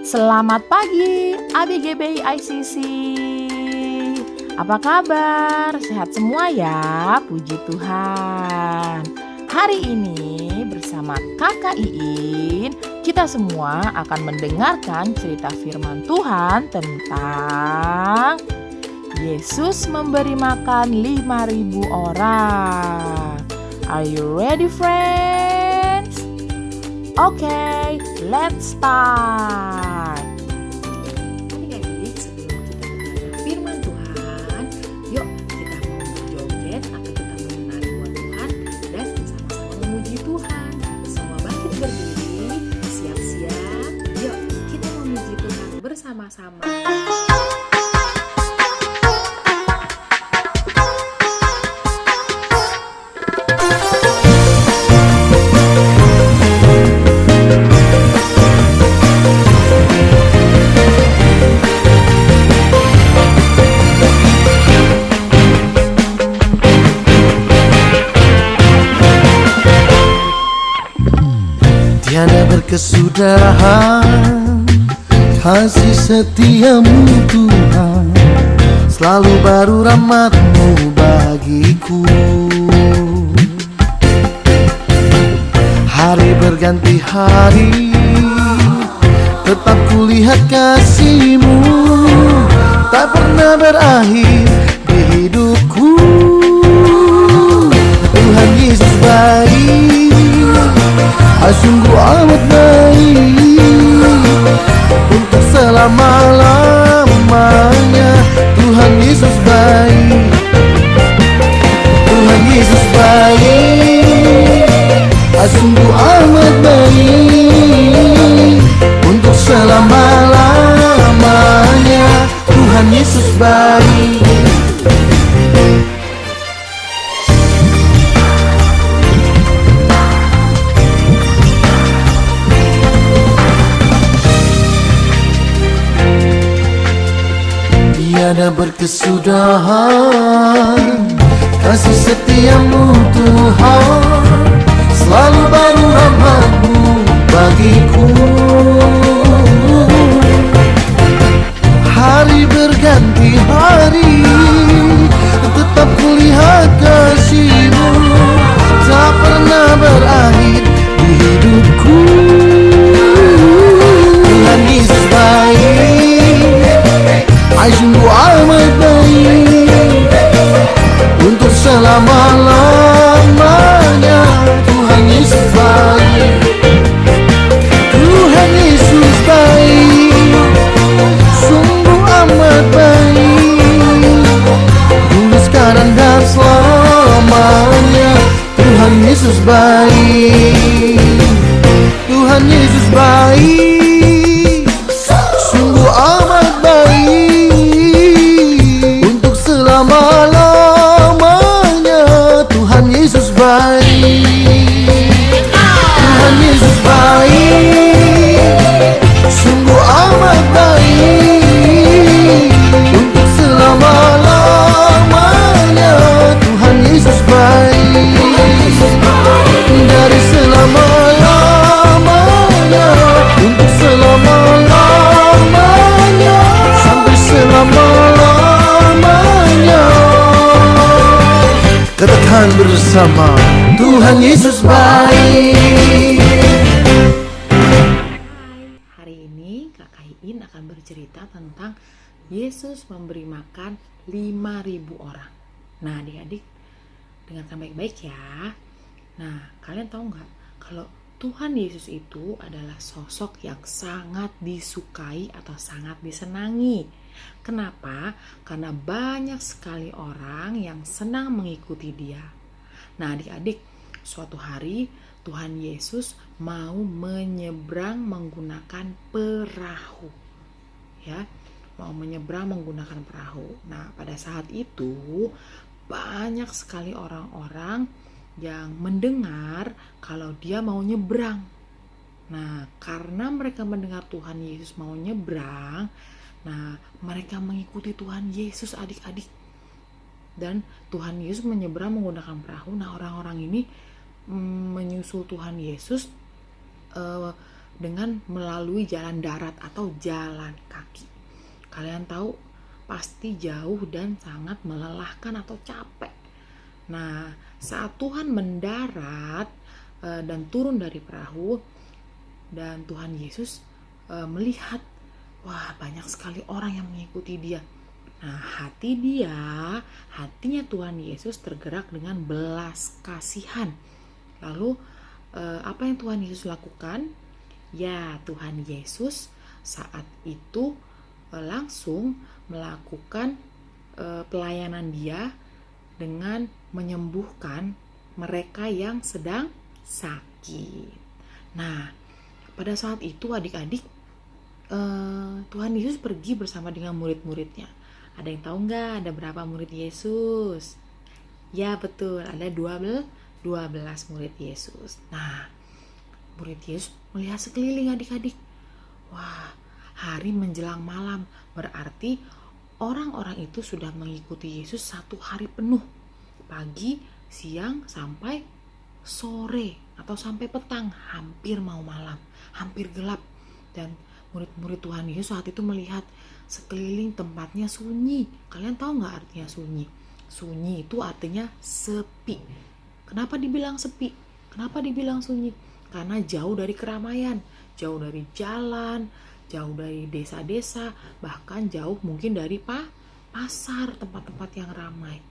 Selamat pagi, ABGBI ICC. Apa kabar? Sehat semua ya, puji Tuhan. Hari ini bersama Kakak Iin, kita semua akan mendengarkan cerita firman Tuhan tentang Yesus memberi makan 5.000 orang. Are you ready, friends? Okay, let's start. Adik-adik, sebelum kita mendengar firman Tuhan, yuk kita mau berjoget atau kita menari buat Tuhan dan sama-sama memuji Tuhan. Semua bangkit berdiri, siap-siap. Yuk kita memuji Tuhan bersama-sama. Tiada berkesudahan kasih setiamu Tuhan, selalu baru rahmat-Mu bagiku. Hari berganti hari, tetap kulihat kasih-Mu, tak pernah berakhir di hidupku. Tuhan Yesus baik, sungguh amat baik, untuk selama-lamanya. Tuhan Yesus baik, Tuhan Yesus baik, sungguh amat baik, untuk selama-lamanya. Tuhan Yesus baik. Tiada berkesudahan kasih setiamu Tuhan, selalu baru rahmat-Mu bagiku. Hari berganti hari, tetap kulihat kasih-Mu, tak pernah berakhir di hidupku. Tuhan Yesus baik, sungguh amat baik, untuk selama-lamanya. Tuhan Yesus baik, Tuhan Yesus baik, sungguh amat baik, dulu sekarang dan selamanya. Tuhan Yesus baik, Tuhan Yesus baik, sungguh amat baik, selama-lamanya. Tuhan Yesus baik, Tuhan Yesus baik, sungguh amat baik, untuk selama-lamanya. Tuhan Yesus baik, dari selama-lamanya, untuk selama-lamanya, sampai selama-lamanya. Katakan bersama, Tuhan Yesus baik. Hai, hari ini Kakak Iin akan bercerita tentang Yesus memberi makan 5.000 orang. Nah adik-adik, dengarkan baik-baik ya. Nah kalian tahu nggak kalau Tuhan Yesus itu adalah sosok yang sangat disukai atau sangat disenangi. Kenapa? Karena banyak sekali orang yang senang mengikuti Dia. Nah adik-adik, suatu hari Tuhan Yesus mau menyeberang menggunakan perahu. Ya, mau menyeberang menggunakan perahu. Nah pada saat itu banyak sekali orang-orang yang mendengar kalau Dia mau nyebrang. Nah karena mereka mendengar Tuhan Yesus mau nyebrang, nah mereka mengikuti Tuhan Yesus adik-adik. Dan Tuhan Yesus menyeberang menggunakan perahu. Nah orang-orang ini menyusul Tuhan Yesus dengan melalui jalan darat atau jalan kaki. Kalian tahu pasti jauh dan sangat melelahkan atau capek. Nah, saat Tuhan mendarat dan turun dari perahu, dan Tuhan Yesus melihat, wah, banyak sekali orang yang mengikuti dia. Nah, hatinya Tuhan Yesus tergerak dengan belas kasihan. Lalu apa yang Tuhan Yesus lakukan? Ya, Tuhan Yesus saat itu langsung melakukan pelayanan dia dengan menyembuhkan mereka yang sedang sakit. Nah, pada saat itu adik-adik, Tuhan Yesus pergi bersama dengan murid-muridnya. Ada yang tahu nggak ada berapa murid Yesus? Ya betul, ada 12 murid Yesus. Nah, murid Yesus melihat sekeliling adik-adik. Wah, hari menjelang malam, berarti orang-orang itu sudah mengikuti Yesus 1 hari penuh. Pagi, siang, sampai sore atau sampai petang, hampir mau malam, hampir gelap. Dan murid-murid Tuhan Yesus saat itu melihat sekeliling tempatnya sunyi. Kalian tahu nggak artinya sunyi? Sunyi itu artinya sepi. Kenapa dibilang sepi? Kenapa dibilang sunyi? Karena jauh dari keramaian, jauh dari jalan, jauh dari desa-desa, bahkan jauh mungkin dari pasar, tempat-tempat yang ramai.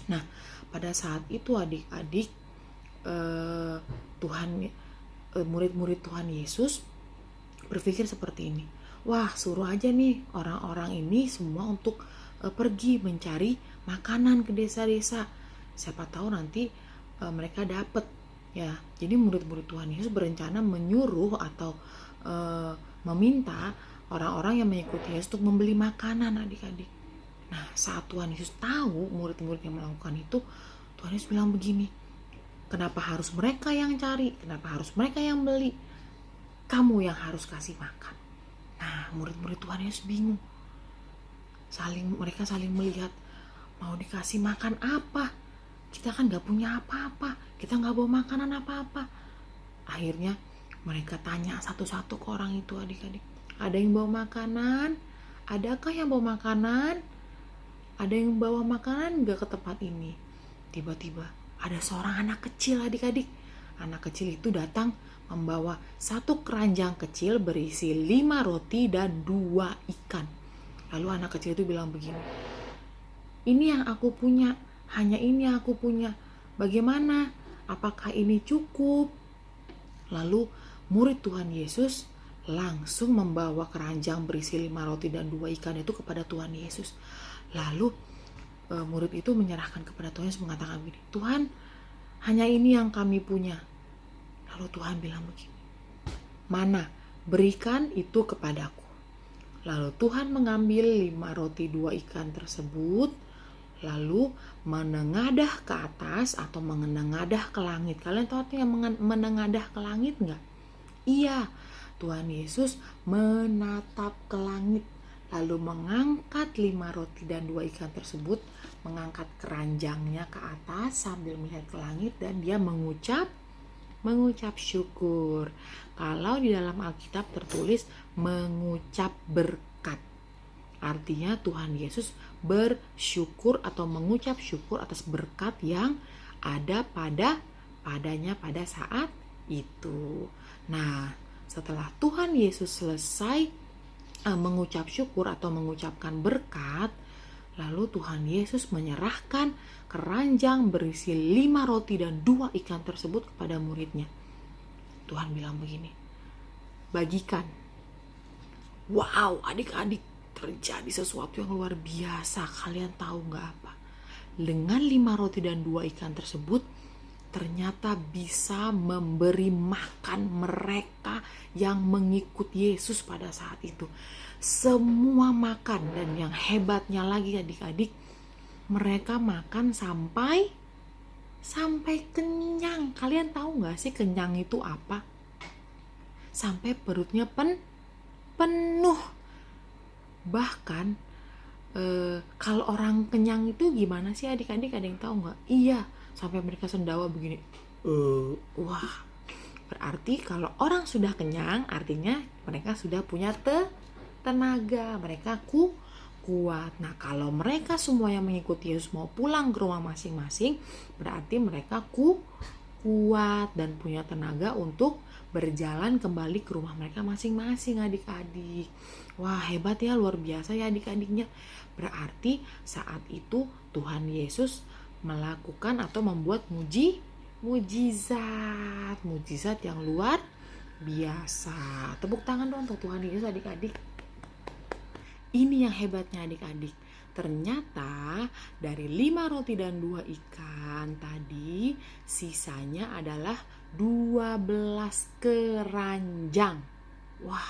Nah, pada saat itu adik-adik, murid-murid Tuhan Yesus berpikir seperti ini. Wah, suruh aja nih orang-orang ini semua untuk pergi mencari makanan ke desa-desa. Siapa tahu nanti mereka dapat, ya. Jadi murid-murid Tuhan Yesus berencana menyuruh atau meminta orang-orang yang mengikuti Yesus untuk membeli makanan, adik-adik. Nah, saat Tuhan Yesus tahu murid-murid yang melakukan itu, Tuhan Yesus bilang begini, kenapa harus mereka yang cari? Kenapa harus mereka yang beli? Kamu yang harus kasih makan. Nah, murid-murid Tuhan Yesus bingung. Mereka saling melihat, mau dikasih makan apa? Kita kan gak punya apa-apa. Kita gak bawa makanan apa-apa. Akhirnya mereka tanya satu-satu ke orang itu, adik-adik. Ada yang bawa makanan? Adakah yang bawa makanan? Ada yang bawa makanan gak ke tempat ini? Tiba-tiba ada seorang anak kecil, adik-adik. Anak kecil itu datang membawa 1 keranjang kecil berisi 5 roti dan 2 ikan. Lalu anak kecil itu bilang begini, ini yang aku punya, hanya ini yang aku punya. Bagaimana? Apakah ini cukup? Lalu murid Tuhan Yesus langsung membawa keranjang berisi 5 roti dan 2 ikan itu kepada Tuhan Yesus. Lalu murid itu menyerahkan kepada Tuhan Yesus, mengatakan begini, Tuhan, hanya ini yang kami punya. Lalu Tuhan bilang begini, mana? Berikan itu kepadaku. Lalu Tuhan mengambil 5 roti 2 ikan tersebut, lalu menengadah ke atas atau menengadah ke langit. Kalian tahu artinya menengadah ke langit enggak? Iya, Tuhan Yesus menatap ke langit, lalu mengangkat 5 roti dan 2 ikan tersebut, mengangkat keranjangnya ke atas sambil melihat ke langit, dan dia mengucap syukur. Kalau di dalam Alkitab tertulis mengucap berkat, artinya Tuhan Yesus bersyukur atau mengucap syukur atas berkat yang ada padanya pada saat itu. Nah, setelah Tuhan Yesus selesai mengucap syukur atau mengucapkan berkat, lalu Tuhan Yesus menyerahkan keranjang berisi 5 roti dan 2 ikan tersebut kepada muridnya. Tuhan bilang begini, bagikan. Wow, adik-adik, terjadi sesuatu yang luar biasa. Kalian tahu gak apa? Dengan 5 roti dan 2 ikan tersebut, ternyata bisa memberi makan mereka yang mengikut Yesus pada saat itu. Semua makan, dan yang hebatnya lagi adik-adik, mereka makan sampai kenyang. Kalian tahu gak sih kenyang itu apa? Sampai perutnya penuh. Bahkan kalau orang kenyang itu gimana sih adik-adik, ada yang tahu gak? Iya, sampai mereka sendawa begini. Wah, Berarti kalau orang sudah kenyang, artinya mereka sudah punya tenaga, mereka kuat. Nah, kalau mereka semua yang mengikuti Yesus mau pulang ke rumah masing-masing, berarti mereka kuat dan punya tenaga untuk berjalan kembali ke rumah mereka masing-masing, adik-adik. Wah, hebat ya, luar biasa ya adik-adiknya. Berarti saat itu Tuhan Yesus melakukan atau membuat mujizat yang luar biasa. Tepuk tangan dong untuk Tuhan Yesus, adik-adik. Ini yang hebatnya adik-adik. Ternyata dari 5 roti dan 2 ikan tadi, sisanya adalah 12 keranjang. Wah,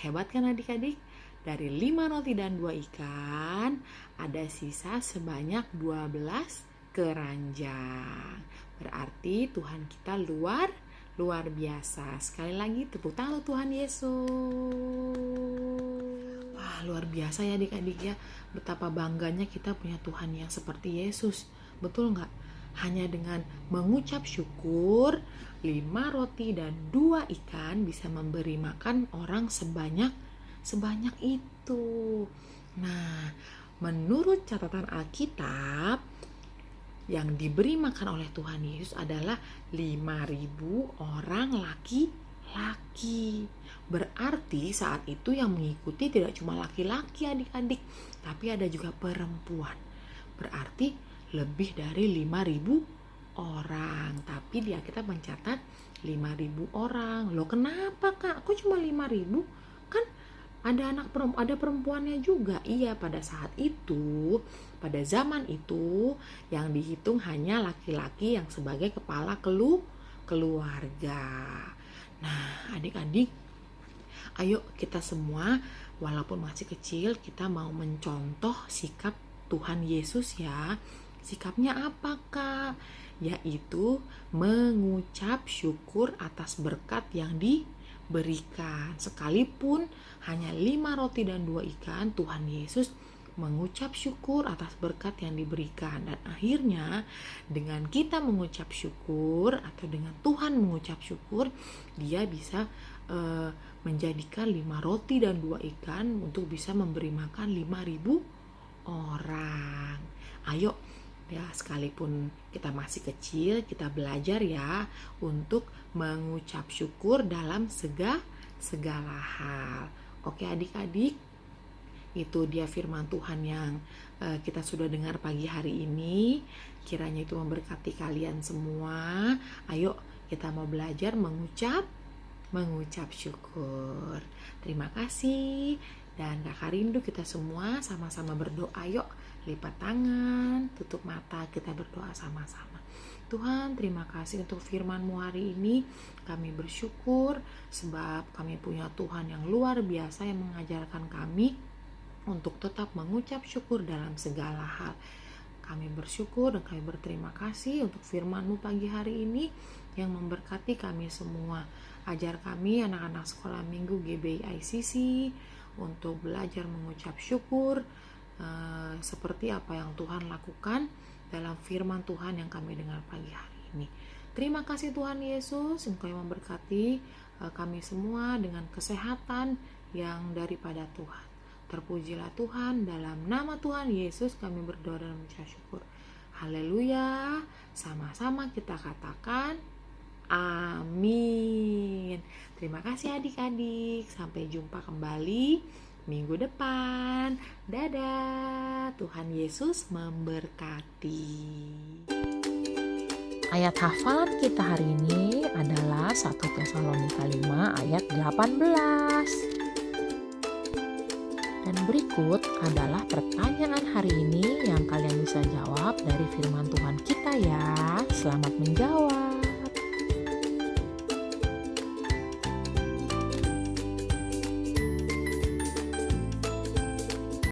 hebat kan adik-adik? Dari 5 roti dan 2 ikan, ada sisa sebanyak 12 keranjang. Berarti Tuhan kita luar biasa. Sekali lagi tepuk tangan Tuhan Yesus. Wah, luar biasa ya adik-adik ya. Betapa bangganya kita punya Tuhan yang seperti Yesus. Betul nggak? Hanya dengan mengucap syukur, 5 roti dan 2 ikan bisa memberi makan orang sebanyak itu. Nah, menurut catatan Alkitab, yang diberi makan oleh Tuhan Yesus adalah 5.000 orang laki-laki. Berarti saat itu yang mengikuti tidak cuma laki-laki adik-adik, tapi ada juga perempuan. Berarti lebih dari 5.000 orang. Tapi di Alkitab mencatat 5.000 orang. Loh, kenapa Kak? Kok cuma 5.000? Kan ada perempuannya juga. Iya, pada saat itu, pada zaman itu yang dihitung hanya laki-laki yang sebagai kepala keluarga. Nah, adik-adik, ayo kita semua walaupun masih kecil, kita mau mencontoh sikap Tuhan Yesus ya. Sikapnya apa Kak? Yaitu mengucap syukur atas berkat yang diberikan. Sekalipun hanya 5 roti dan 2 ikan, Tuhan Yesus mengucap syukur atas berkat yang diberikan. Dan akhirnya dengan kita mengucap syukur atau dengan Tuhan mengucap syukur, dia bisa menjadikan 5 roti dan 2 ikan untuk bisa memberi makan 5.000 orang. Ayo ya, sekalipun kita masih kecil, kita belajar ya untuk mengucap syukur dalam segala hal. Oke adik-adik, itu dia firman Tuhan yang kita sudah dengar pagi hari ini. Kiranya itu memberkati kalian semua. Ayo kita mau belajar mengucap syukur. Terima kasih. Dan Kakak rindu kita semua sama-sama berdoa. Yuk, lipat tangan, tutup mata, kita berdoa sama-sama. Tuhan, terima kasih untuk firman-Mu hari ini. Kami bersyukur sebab kami punya Tuhan yang luar biasa yang mengajarkan kami untuk tetap mengucap syukur dalam segala hal. Kami bersyukur dan kami berterima kasih untuk firman-Mu pagi hari ini yang memberkati kami semua. Ajar kami anak-anak sekolah minggu GBI ICC untuk belajar mengucap syukur seperti apa yang Tuhan lakukan dalam firman Tuhan yang kami dengar pagi hari ini. Terima kasih Tuhan Yesus, Engkau yang memberkati kami semua dengan kesehatan yang daripada Tuhan. Terpujilah Tuhan, dalam nama Tuhan Yesus kami berdoa dan mengucap syukur. Haleluya. Sama-sama kita katakan amin. Terima kasih adik-adik. Sampai jumpa kembali minggu depan. Dadah. Tuhan Yesus memberkati. Ayat hafalan kita hari ini adalah 1 Tesalonika 5 ayat 18. Dan berikut adalah pertanyaan hari ini yang kalian bisa jawab dari firman Tuhan kita ya. Selamat menjawab.